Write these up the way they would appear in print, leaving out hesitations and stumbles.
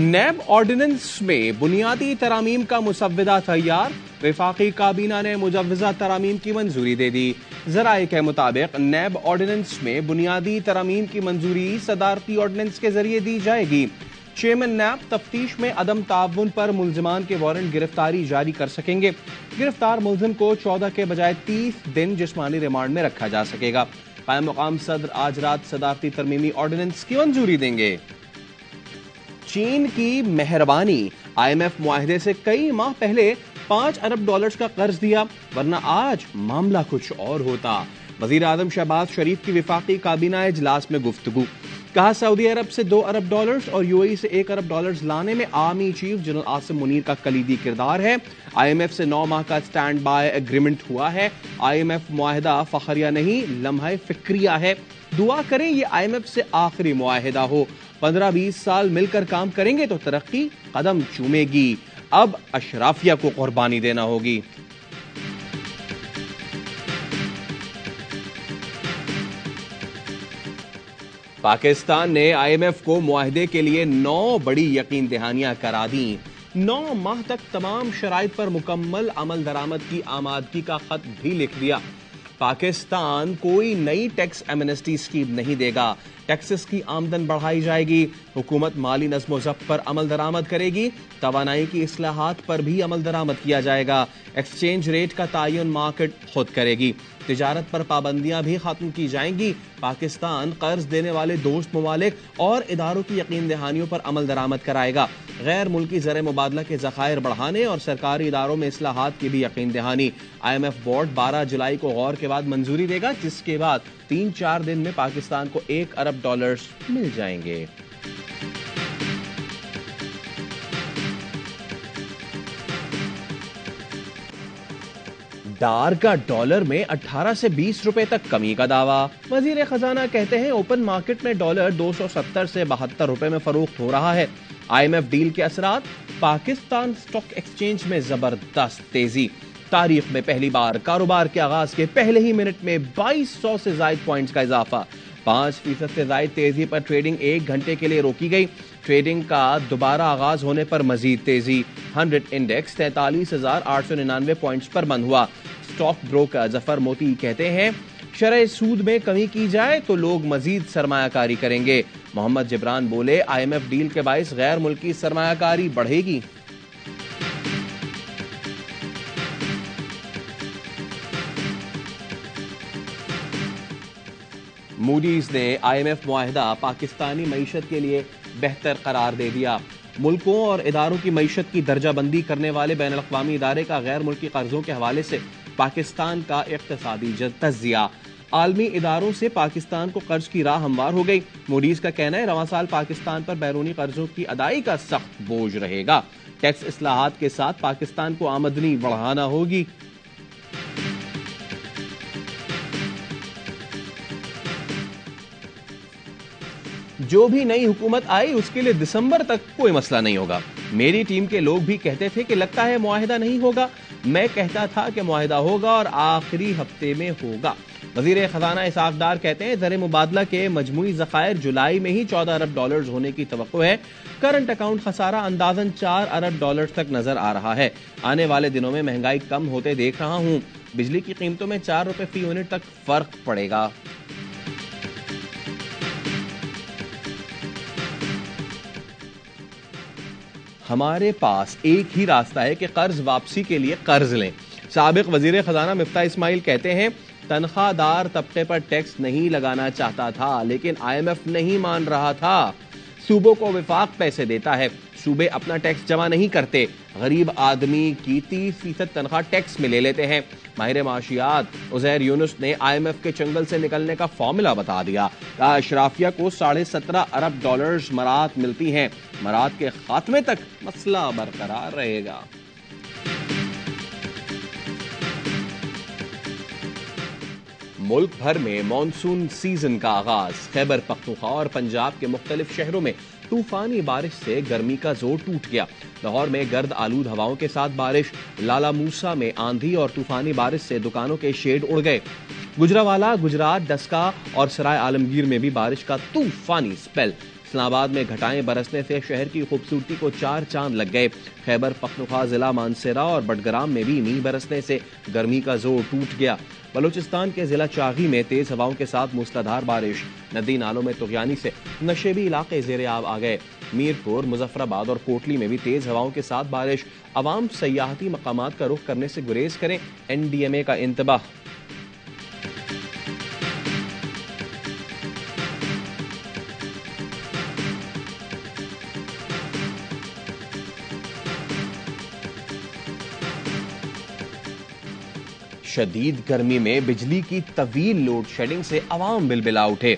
NAB ordinance میں بنیادی ترامیم کا مسودہ تیار، وفاقی کابینہ نے مجوزہ ترامیم کی منظوری دے دی۔ ذرائع کے مطابق نیب آرڈیننس میں بنیادی ترامیم کی منظوری صدارتی آرڈیننس کے ذریعے دی جائے گی۔ چیئرمین نیب تفتیش میں عدم تعاون پر ملزمان کے وارنٹ گرفتاری جاری کر سکیں گے۔ گرفتار ملزم کو 14 کے بجائے 30 دن جسمانی ریمانڈ میں رکھا جا سکے گا۔ قائم مقام صدر آج رات صدارتی ترمیمی آرڈیننس کی منظوری دیں گے۔ چین کی مہربانی، آئی ایم ایف معاہدے سے کئی ماہ پہلے 5 ارب ڈالرز کا قرض دیا، ورنہ آج معاملہ کچھ اور ہوتا۔ وزیر اعظم شہباز شریف کی وفاقی کابینہ اجلاس میں گفتگو، کہا سعودی عرب سے 2 ارب ڈالرز اور یو اے ای سے 1 ارب ڈالرز لانے میں army chief general Asim Munir کا کلیدی کردار ہے۔ آئی ایم ایف سے 9 ماہ کا سٹینڈ بائی ایگریمنٹ ہوا ہے۔ آئی ایم ایف معاہدہ فخریہ نہیں، لمحہ فکریہ ہے۔ دعا کریں یہ آئی ایم ایف سے آخری معاہدہ ہو۔ 15-20 سال مل کر کام کریں گے تو ترقی قدم چومے گی۔ اب اشرافیہ کو قربانی دینا ہوگی۔ پاکستان نے آئی ایم ایف کو معاہدے کے لیے 9 بڑی یقین دہانیاں کرا دیں۔ 9 ماہ تک تمام شرائط پر مکمل عمل درآمد کی آمادگی کا خط بھی لکھ دیا۔ پاکستان کوئی نئی ٹیکس ایمنسٹی اسکیم نہیں دے گا۔ ٹیکسز کی آمدن بڑھائی جائے گی۔ حکومت مالی نظم و ضبط پر عمل درآمد کرے گی۔ توانائی کی اصلاحات پر بھی عمل درآمد کیا جائے گا۔ ایکسچینج ریٹ کا تعین مارکیٹ خود کرے گی۔ تجارت پر پابندیاں بھی ختم کی جائیں گی۔ پاکستان قرض دینے والے دوست ممالک اور اداروں کی یقین دہانیوں پر عمل درآمد کرائے گا۔ غیر ملکی زر مبادلہ کے ذخائر بڑھانے اور سرکاری اداروں میں اصلاحات کی بھی یقین دہانی۔ آئی ایم ایف بورڈ 12 جولائی کو غور کے بعد منظوری دے گا، جس کے بعد 3-4 دن میں پاکستان کو 1 ارب ڈالرز مل جائیں گے۔ ڈار کا ڈالر میں 18 سے 20 روپے تک کمی کا دعویٰ۔ وزیر خزانہ کہتے ہیں اوپن مارکیٹ میں ڈالر 270 سے 72 روپے میں فروخت ہو رہا ہے۔ آئی ایم ایف ڈیل کے اثرات، پاکستان سٹاک ایکسچینج میں زبردست تیزی۔ تاریخ میں پہلی بار کاروبار کے آغاز کے پہلے ہی منٹ میں 2200 سے زائد پوائنٹس کا اضافہ۔ 5% سے زائد تیزی پر ٹریڈنگ 1 گھنٹے کے لیے روکی گئی۔ ٹریڈنگ کا دوبارہ آغاز ہونے پر مزید تیزی۔ 100 انڈیکس 43,899 پوائنٹس پر بند ہوا۔ اسٹاک بروکر ظفر موتی کہتے ہیں شرح سود میں کمی کی جائے تو لوگ مزید سرمایہ کاری کریں گے۔ محمد جبران بولے آئی ایم ایف ڈیل کے باعث غیر ملکی سرمایہ کاری بڑھے گی۔ موڈیز نے آئی ایم ایف معاہدہ پاکستانی معیشت کے لیے بہتر قرار دے دیا۔ ملکوں اور اداروں کی معیشت کی درجہ بندی کرنے والے بین الاقوامی ادارے کا غیر ملکی قرضوں کے حوالے سے پاکستان کا اقتصادی تجزیہ۔ عالمی اداروں سے پاکستان کو قرض کی راہ ہموار ہو گئی۔ موڈیز کا کہنا ہے رواں سال پاکستان پر بیرونی قرضوں کی ادائیگی کا سخت بوجھ رہے گا۔ ٹیکس اصلاحات کے ساتھ پاکستان کو آمدنی بڑھانا ہوگی۔ جو بھی نئی حکومت آئی اس کے لیے دسمبر تک کوئی مسئلہ نہیں ہوگا۔ میری ٹیم کے لوگ بھی کہتے تھے کہ لگتا ہے معاہدہ نہیں ہوگا۔ میں کہتا تھا کہ معاہدہ ہوگا اور آخری ہفتے میں ہوگا۔ وزیر خزانہ اسحاق ڈار کہتے ہیں زر مبادلہ کے مجموعی ذخائر جولائی میں ہی 14 ارب ڈالرز ہونے کی توقع ہے۔ کرنٹ اکاؤنٹ خسارہ اندازاً 4 ارب ڈالرز تک نظر آ رہا ہے۔ آنے والے دنوں میں مہنگائی کم ہوتے دیکھ رہا ہوں۔ بجلی کی قیمتوں میں 4 روپے فی یونٹ تک فرق پڑے گا۔ ہمارے پاس ایک ہی راستہ ہے کہ قرض واپسی کے لیے قرض لیں۔ سابق وزیر خزانہ مفتاح اسماعیل کہتے ہیں تنخواہ دار طبقے پر ٹیکس نہیں لگانا چاہتا تھا، لیکن آئی ایم ایف نہیں مان رہا تھا۔ صوبوں کو وفاق پیسے دیتا ہے، صوبے اپنا ٹیکس جمع نہیں کرتے۔ غریب آدمی کی 30% تنخواہ ٹیکس میں لے لیتے ہیں۔ ماہر معاشیات عزیر یونس نے آئی ایم ایف کے چنگل سے نکلنے کا فارمولا بتا دیا۔ کہا اشرافیہ کو 17.5 ارب ڈالرز مراعات ملتی ہیں۔ مراعات کے خاتمے تک مسئلہ برقرار رہے گا۔ ملک بھر میں مانسون سیزن کا آغاز۔ خیبر پختونخوا اور پنجاب کے مختلف شہروں میں طوفانی بارش سے گرمی کا زور ٹوٹ گیا۔ لاہور میں گرد آلود ہواؤں کے ساتھ بارش، لالا موسا میں آندھی اور طوفانی بارش سے دکانوں کے شیڈ اڑ گئے۔ گجرانوالہ، گجرات، ڈسکا اور سرائے عالمگیر میں بھی بارش کا طوفانی سپیل۔ اسلام آباد میں گھٹائیں برسنے سے شہر کی خوبصورتی کو 4 چاند لگ گئے۔ خیبر پختونخوا ضلع مانسیرا اور بٹگرام میں بھی میںہ برسنے سے گرمی کا زور ٹوٹ گیا۔ بلوچستان کے ضلع چاغی میں تیز ہواؤں کے ساتھ موسلادھار بارش، ندی نالوں میں طغیانی سے نشیبی علاقے زیر آب آ گئے۔ میرپور، مظفر آباد اور کوٹلی میں بھی تیز ہواؤں کے ساتھ بارش، عوام سیاحتی مقامات کا رخ کرنے سے گریز کریں، NDMA کا انتباہ۔ شدید گرمی میں بجلی کی طویل لوڈ شیڈنگ سے عوام بلبلا اٹھے۔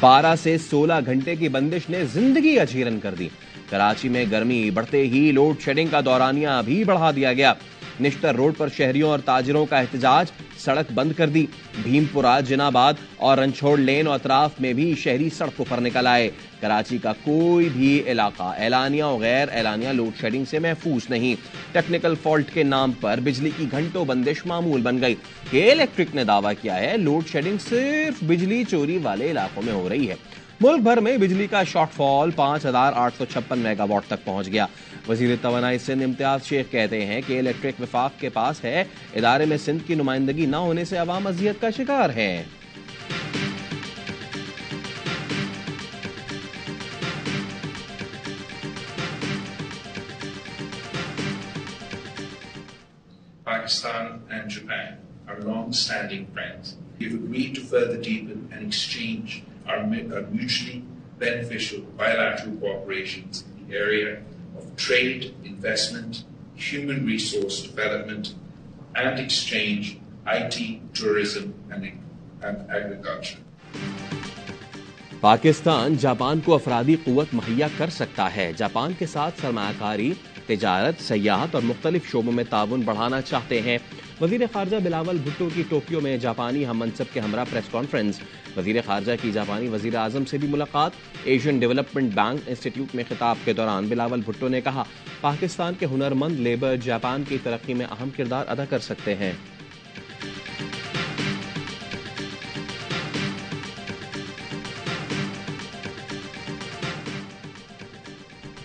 12 سے 16 گھنٹے کی بندش نے زندگی اجیرن کر دی۔ کراچی میں گرمی بڑھتے ہی لوڈ شیڈنگ کا دورانیہ بھی بڑھا دیا گیا۔ نشتر روڈ پر شہریوں اور تاجروں کا احتجاج، سڑک بند کر دی۔ بھیم پورہ، جن آباد اور رنچھوڑ لین اور اطراف میں بھی شہری سڑکوں پر نکل آئے۔ کراچی کا کوئی بھی علاقہ اعلانیہ و غیر اعلانیہ لوڈ شیڈنگ سے محفوظ نہیں۔ ٹیکنیکل فالٹ کے نام پر بجلی کی گھنٹوں بندش معمول بن گئی۔ کے الیکٹرک نے دعویٰ کیا ہے لوڈ شیڈنگ صرف بجلی چوری والے علاقوں میں ہو رہی ہے۔ ملک بھر میں بجلی کا شارٹ فال 5856 میگا واٹ تک پہنچ گیا۔ وزیر توانائی سندھ امتیاز شیخ کہتے ہیں کہ الیکٹرک وفاق کے پاس ہے، ادارے میں سندھ کی نمائندگی نہ ہونے سے عوام اذیت کا شکار ہے۔ Pakistan and Japan are long-standing friends. We have agreed to further deepen and exchange our mutually beneficial bilateral cooperations in the area of trade, investment, human resource development, and exchange, IT, tourism, and agriculture. Pakistan Japan کو افرادی قوت مہیا کر سکتا ہے۔ Japan کے ساتھ سرمایہ کاری، تجارت، سیاحت اور مختلف شعبوں میں تعاون بڑھانا چاہتے ہیں۔ وزیر خارجہ بلاول بھٹو کی ٹوکیو میں جاپانی ہم منصب کے ہمراہ پریس کانفرنس۔ وزیر خارجہ کی جاپانی وزیر اعظم سے بھی ملاقات۔ ایشین ڈیولپمنٹ بینک انسٹی ٹیوٹ میں خطاب کے دوران بلاول بھٹو نے کہا، پاکستان کے ہنرمند لیبر جاپان کی ترقی میں اہم کردار ادا کر سکتے ہیں۔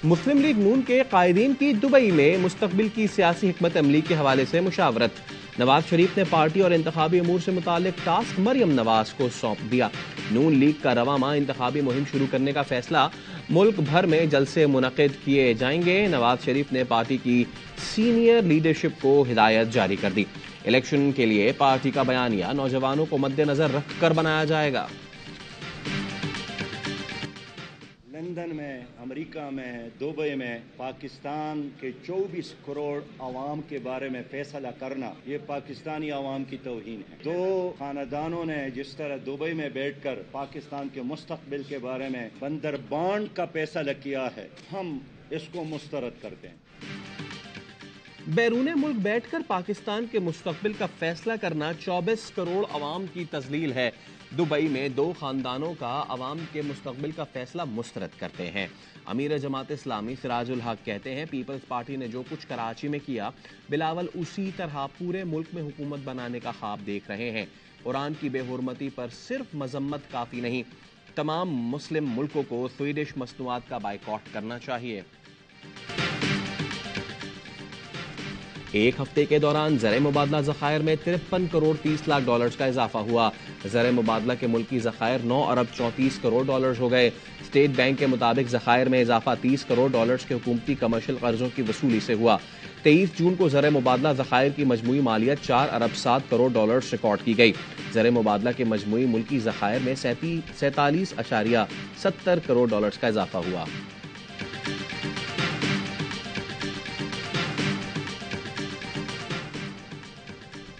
مسلم لیگ نون کے قائدین کی دبئی میں مستقبل کی سیاسی حکمت عملی کے حوالے سے مشاورت۔ نواز شریف نے پارٹی اور انتخابی امور سے متعلق ٹاسک مریم نواز کو سونپ دیا۔ نون لیگ کا رواں ماہ انتخابی مہم شروع کرنے کا فیصلہ، ملک بھر میں جلسے منعقد کیے جائیں گے۔ نواز شریف نے پارٹی کی سینئر لیڈرشپ کو ہدایت جاری کر دی، الیکشن کے لیے پارٹی کا بیانیہ نوجوانوں کو مد نظر رکھ کر بنایا جائے گا۔ لندن میں، امریکہ میں، دبئی میں پاکستان کے 24 کروڑ عوام کے بارے میں فیصلہ کرنا، یہ پاکستانی عوام کی توہین ہے۔ دو خاندانوں نے جس طرح دبئی میں بیٹھ کر پاکستان کے مستقبل کے بارے میں بندر بانڈ کا فیصلہ کیا ہے، ہم اس کو مسترد کرتے ہیں۔ بیرون ملک بیٹھ کر پاکستان کے مستقبل کا فیصلہ کرنا 24 کروڑ عوام کی تذلیل ہے۔ دبئی میں دو خاندانوں کا عوام کے مستقبل کا فیصلہ مسترد کرتے ہیں۔ امیر جماعت اسلامی سراج الحق کہتے ہیں، پیپلز پارٹی نے جو کچھ کراچی میں کیا، بلاول اسی طرح پورے ملک میں حکومت بنانے کا خواب دیکھ رہے ہیں۔ قرآن کی بے حرمتی پر صرف مذمت کافی نہیں، تمام مسلم ملکوں کو سویڈش مصنوعات کا بائیکاٹ کرنا چاہیے۔ ایک ہفتے کے دوران زر مبادلہ ذخائر میں 53 کروڑ 30 لاکھ ڈالرز کا اضافہ ہوا۔ زر مبادلہ کے ملکی ذخائر 9 ارب 34 کروڑ ڈالرز ہو گئے۔ اسٹیٹ بینک کے مطابق ذخائر میں اضافہ 30 کروڑ ڈالرز کے حکومتی کمرشل قرضوں کی وصولی سے ہوا۔ 23 جون کو زر مبادلہ ذخائر کی مجموعی مالیت 4 ارب 7 کروڑ ڈالرز ریکارڈ کی گئی۔ زر مبادلہ کے مجموعی ملکی ذخائر میں 47.70 کروڑ ڈالرز کا اضافہ ہوا۔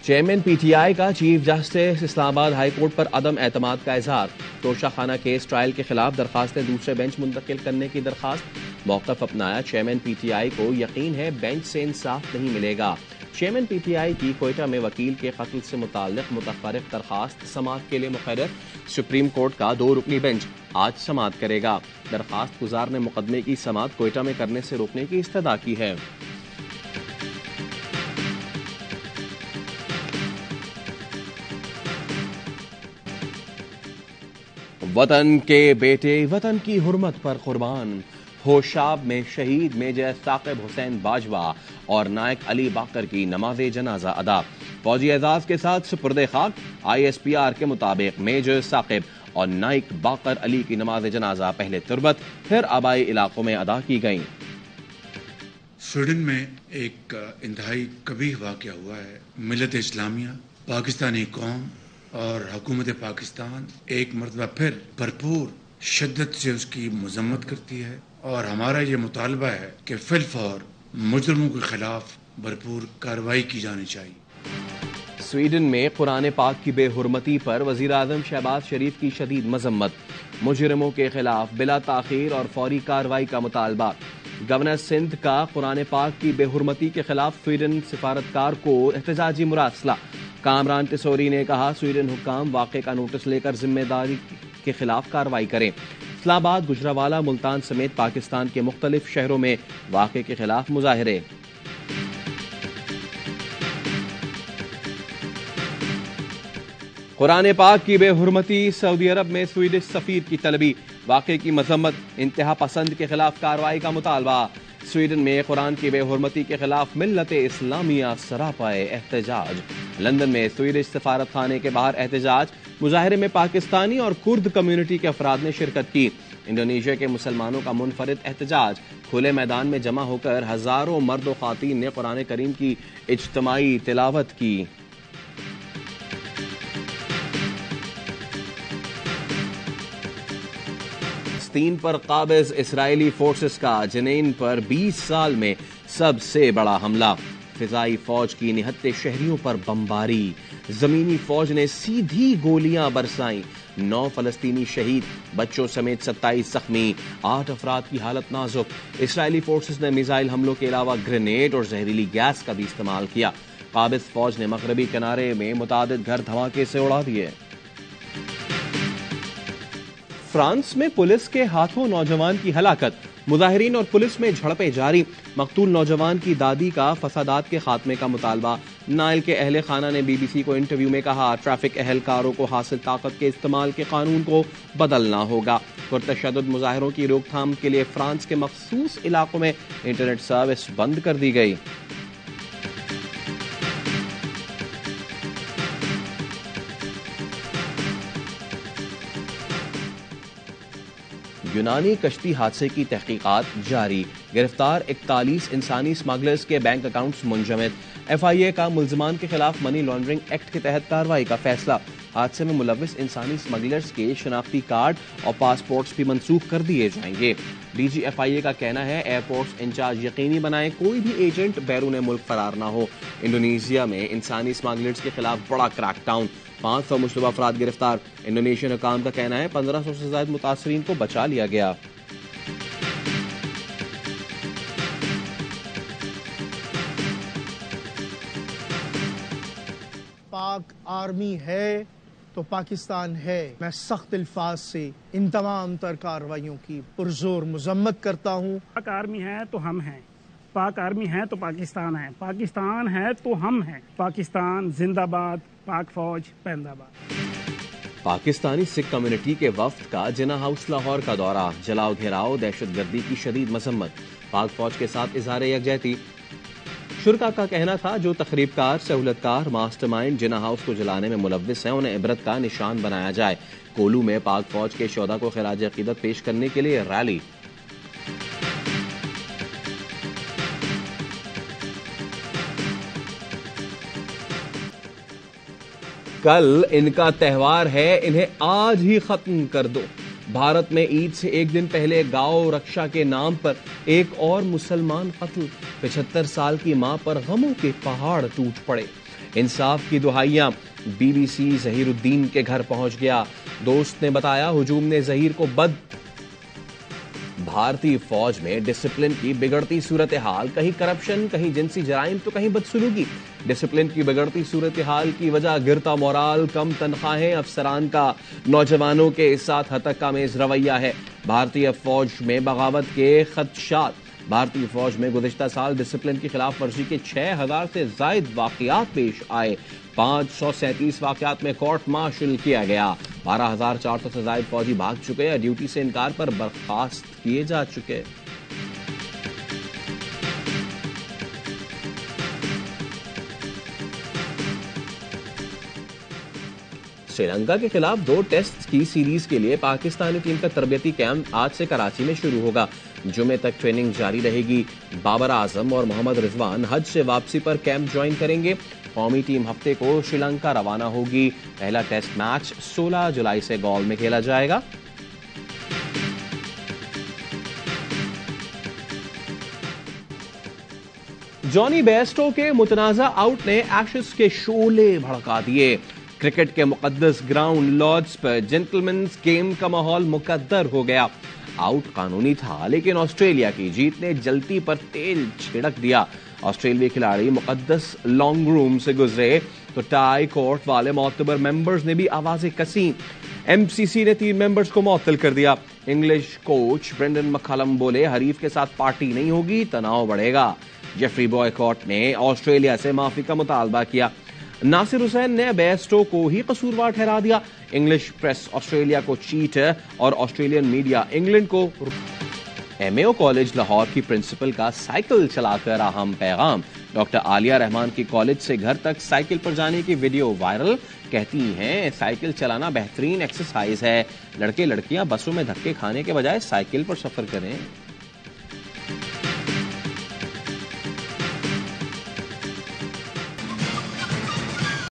چیئرمین پی ٹی آئی کا چیف جسٹس اسلام آباد ہائی کورٹ پر عدم اعتماد کا اظہار۔ توشہ خانہ کیس ٹرائل کے خلاف درخواستیں دوسرے بینچ منتقل کرنے کی درخواست، موقف اپنایا۔ چیئرمین پی ٹی آئی کو یقین ہے بینچ سے انصاف نہیں ملے گا۔ چیئرمین پی ٹی آئی کی کوئٹہ میں وکیل کے قتل سے متعلق متفرق درخواست سماعت کے لیے مقرر۔ سپریم کورٹ کا 2 رکنی بینچ آج سماعت کرے گا۔ درخواست گزار نے مقدمے کی سماعت کوئٹہ میں کرنے سے روکنے کی استدعا کی ہے۔ وطن کے بیٹے وطن کی حرمت پر قربان، ہوشاب میں شہید میجر ثاقب حسین باجوہ اور نائک علی باقر کی نماز جنازہ ادا۔ فوجی اعزاز کے ساتھ سپرد خاک۔ ISPR کے مطابق میجر ثاقب اور نائک باقر علی کی نماز جنازہ پہلے تربت پھر آبائی علاقوں میں ادا کی گئیں۔ سویڈن میں ایک انتہائی قبیح واقعہ ہوا ہے۔ ملت اسلامیہ، پاکستانی قوم اور حکومت پاکستان ایک مرتبہ پھر بھرپور شدت سے اس کی مذمت کرتی ہے، اور ہمارا یہ مطالبہ ہے کہ فی الفور مجرموں کے خلاف بھرپور کارروائی کی جانی چاہیے۔ سویڈن میں قرآن پاک کی بے حرمتی پر وزیراعظم شہباز شریف کی شدید مذمت، مجرموں کے خلاف بلا تاخیر اور فوری کارروائی کا مطالبہ۔ گورنر سندھ کا قرآن پاک کی بے حرمتی کے خلاف سویڈن سفارتکار کو احتجاجی مراسلہ۔ کامران ٹسوری نے کہا سویڈن حکام واقعے کا نوٹس لے کر ذمہ داری کے خلاف کارروائی کریں۔ اسلام آباد، گجرانوالہ، ملتان سمیت پاکستان کے مختلف شہروں میں واقعے کے خلاف مظاہرے۔ قرآن پاک کی بے حرمتی، سعودی عرب میں سویڈش سفیر کی طلبی، واقعے کی مذمت، انتہا پسند کے خلاف کارروائی کا مطالبہ۔ سویڈن میں قرآن کی بے حرمتی کے خلاف ملت اسلامیہ سراپائے احتجاج۔ لندن میں سویڈش سفارت خانے کے باہر احتجاج، مظاہرے میں پاکستانی اور کرد کمیونٹی کے افراد نے شرکت کی۔ انڈونیشیا کے مسلمانوں کا منفرد احتجاج، کھلے میدان میں جمع ہو کر ہزاروں مرد و خواتین نے قرآن کریم کی اجتماعی تلاوت کی۔ فلسطین پر قابض اسرائیلی فورسز کا جنین پر 20 سال میں سب سے بڑا حملہ، فضائی فوج کی نہتے شہریوں پر بمباری، زمینی فوج نے سیدھی گولیاں برسائیں، 9 فلسطینی شہید، بچوں سمیت 27 زخمی، 8 افراد کی حالت نازک۔ اسرائیلی فورسز نے میزائل حملوں کے علاوہ گرینیڈ اور زہریلی گیس کا بھی استعمال کیا۔ قابض فوج نے مغربی کنارے میں متعدد گھر دھماکے سے اڑا دیے۔ فرانس میں پولیس کے ہاتھوں نوجوان کی ہلاکت، مظاہرین اور پولیس میں جھڑپیں جاری، مقتول نوجوان کی دادی کا فسادات کے خاتمے کا مطالبہ۔ نائل کے اہل خانہ نے BBC کو انٹرویو میں کہا ٹریفک اہلکاروں کو حاصل طاقت کے استعمال کے قانون کو بدلنا ہوگا۔ پرتشدد مظاہروں کی روک تھام کے لیے فرانس کے مخصوص علاقوں میں انٹرنیٹ سروس بند کر دی گئی۔ یونانی کشتی حادثے کی تحقیقات جاری، گرفتار 41 انسانی اسمگلرز کے بینک اکاؤنٹس منجمد۔ FIA کا ملزمان کے خلاف منی لانڈرنگ ایکٹ کے تحت کارروائی کا فیصلہ، حادثے میں ملوث انسانی اسمگلرز کے شناختی کارڈ اور پاسپورٹس بھی منسوخ کر دیے جائیں گے۔ DG FIA کا کہنا ہے ایئرپورٹس انچارج یقینی بنائیں کوئی بھی ایجنٹ بیرون ملک فرار نہ ہو۔ انڈونیشیا میں انسانی اسمگلرز کے خلاف بڑا کریک ڈاؤن، 500 مشتبہ افراد گرفتار۔ انڈونیشین حکام کا کہنا ہے 1500 سے زائد متاثرین کو بچا لیا گیا۔ پاک آرمی ہے تو پاکستان ہے۔ میں سخت الفاظ سے ان تمام تر کارروائیوں کی پرزور مذمت کرتا ہوں۔ پاک آرمی ہے تو ہم ہیں، پاک آرمی ہے تو پاکستان ہے، پاکستان ہے تو ہم ہیں۔ پاکستان زندہ باد، پاک فوج پہندہ باد۔ پاکستانی سکھ کمیونٹی کے وفد کا جناح ہاؤس لاہور کا دورہ، جلاؤ گھیراؤ، دہشت گردی کی شدید مذمت، پاک فوج کے ساتھ اظہار یکجہتی۔ شرکا کا کہنا تھا جو تخریب کار، سہولت کار، ماسٹر مائنڈ جناح ہاؤس کو جلانے میں ملوث ہیں انہیں عبرت کا نشان بنایا جائے۔ کولو میں پاک فوج کے شہدا کو خراج عقیدت پیش کرنے کے لیے ریلی۔ کل ان کا تہوار ہے، انہیں آج ہی ختم کر دو۔ بھارت میں عید سے ایک دن پہلے گاؤ رکشا کے نام پر ایک اور مسلمان قتل، 75 سال کی ماں پر غموں کے پہاڑ ٹوٹ پڑے۔ انصاف کی دہائیاں، BBC ظہیر الدین کے گھر پہنچ گیا، دوست نے بتایا ہجوم نے ظہیر کو بھارتی فوج میں ڈسپلن کی بگڑتی صورتحال، کہیں کرپشن، کہیں جنسی جرائم تو کہیں بدسلوکی۔ ڈسپلن کی بگڑتی صورتحال کی وجہ گرتا مورال، کم تنخواہیں، افسران کا نوجوانوں کے ساتھ ہتک آمیز رویہ ہے۔ بھارتی فوج میں بغاوت کے خدشات، بھارتی فوج میں گزشتہ سال ڈسپلن کی خلاف ورزی کے 6000 سے زائد واقعات پیش آئے. 537 واقعات میں کورٹ مارشل کیا گیا. 12400 سے زائد فوجی بھاگ چکے یا ڈیوٹی سے انکار پر برخاست کیے جا چکے. سری لنکا کے خلاف 2 ٹیسٹ کی سیریز کے لیے پاکستانی ٹیم کا تربیتی کیمپ آج سے کراچی میں شروع ہوگا. جمعے تک ٹریننگ جاری رہے گی. بابر اعظم اور محمد رضوان حج سے واپسی پر کیمپ جوائن کریں گے. قومی ٹیم ہفتے کو سری لنکا روانہ ہوگی. پہلا ٹیسٹ میچ 16 جولائی سے گول میں کھیلا جائے گا. جانی بیسٹو کے متنازع آؤٹ نے ایشز کے شعلے بھڑکا دیے. کرکٹ کے مقدس گراؤنڈ لارڈز پر جنٹلمنز گیم کا ماحول مقدر ہو گیا. آؤٹ قانونی تھا لیکن آسٹریلیا کی جیت نے جلتی پر تیل چھڑک دیا. آسٹریلوی کھلاڑی مقدس لانگ روم سے گزرے تو ٹائی کورٹ والے معتبر ممبرز نے بھی آوازیں کسیں. ایم سی سی نے 3 ممبرز کو معطل کر دیا. انگلش کوچ برینڈن مکالم بولے حریف کے ساتھ پارٹی نہیں ہوگی، تناؤ بڑھے گا. جیفری بوائے نے آسٹریلیا سے معافی کا مطالبہ کیا. ناصر حسین نے بیسٹو کو ہی قصوروار ٹھہرا دیا. انگلش پریس آسٹریلیا کو چیٹر اور آسٹریلین میڈیا انگلینڈ کو. ایم اے او کالج لاہور کی پرنسپل کا سائیکل چلا کر اہم پیغام. ڈاکٹر عالیہ رحمان کی کالج سے گھر تک سائیکل پر جانے کی ویڈیو وائرل. کہتی ہیں سائیکل چلانا بہترین ایکسرسائز ہے. لڑکے لڑکیاں بسوں میں دھکے کھانے کے بجائے سائیکل پر سفر کریں.